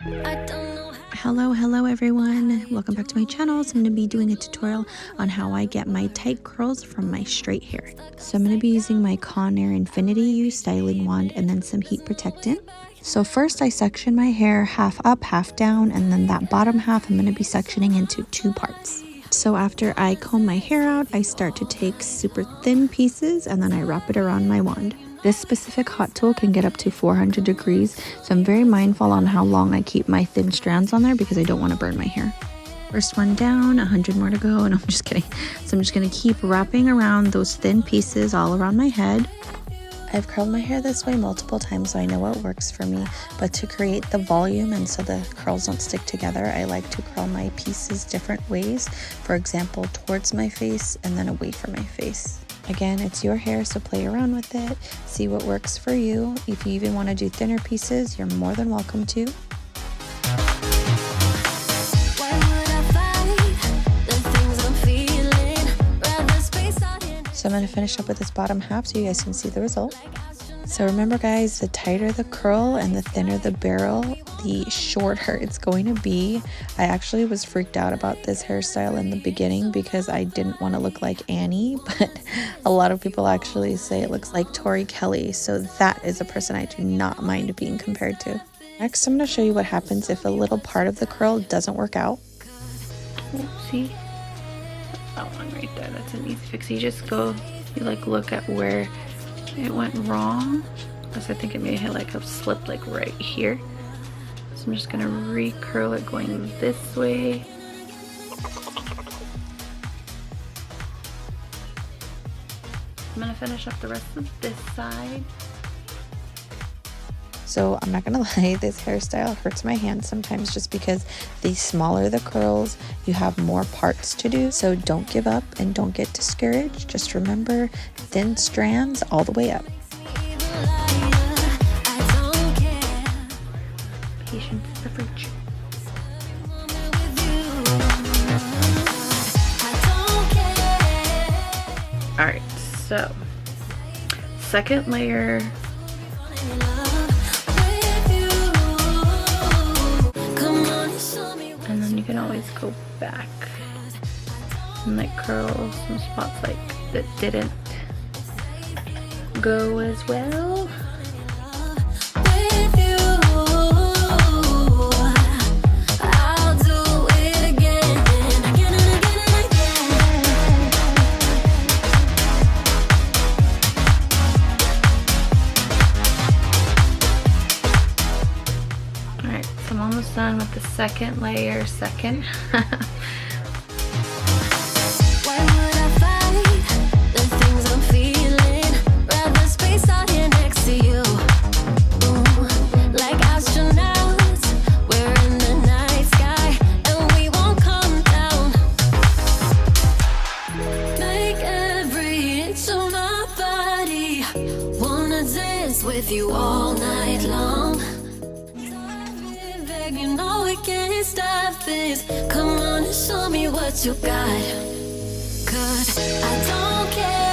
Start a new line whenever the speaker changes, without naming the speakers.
Hello everyone, welcome back to my channel. So I'm going to be doing a tutorial on how I get my tight curls from my straight hair. So I'm going to be using my Conair Infinity You Wand and then some heat protectant. So first I section my hair half up, half down, and then that bottom half I'm going to be sectioning into two parts. So after I comb my hair out, I start to take super thin pieces and then I wrap it around my wand. This specific hot tool can get up to 400 degrees, so I'm very mindful on how long I keep my thin strands on there because I don't want to burn my hair. First one down, 100 more to go, and I'm just kidding. So I'm just going to keep wrapping around those thin pieces all around my head. I've curled my hair this way multiple times, so I know what works for me, but to create the volume and so the curls don't stick together, I like to curl my pieces different ways. For example, towards my face and then away from my face. Again, it's your hair, so play around with it, see what works for you. If you even want to do thinner pieces, you're more than welcome to. So I'm going to finish up with this bottom half so you guys can see the result. So remember guys, the tighter the curl and the thinner the barrel, the shorter it's going to be. I actually was freaked out about this hairstyle in the beginning because I didn't want to look like Annie, but a lot of people actually say it looks like Tori Kelly, so that is a person I do not mind being compared to. Next, I'm going to show you what happens if a little part of the curl doesn't work out.
See? That one right there, that's an easy fix. You just go, you like look at where it went wrong, because I think it may have like a slip like right here. So I'm just gonna recurl it going this way. I'm gonna finish up the rest of this side.
So I'm not gonna lie, this hairstyle hurts my hands sometimes just because the smaller the curls, you have more parts to do. So don't give up and don't get discouraged. Just remember, thin strands all the way up.
Patience is the virtue. Alright, so second layer. And then you can always go back and like curl some spots like that didn't go as well. I'm almost done with the second layer.
With you all night long. You know we can't stop this. Come on and show me what you got. 'Cause I don't care.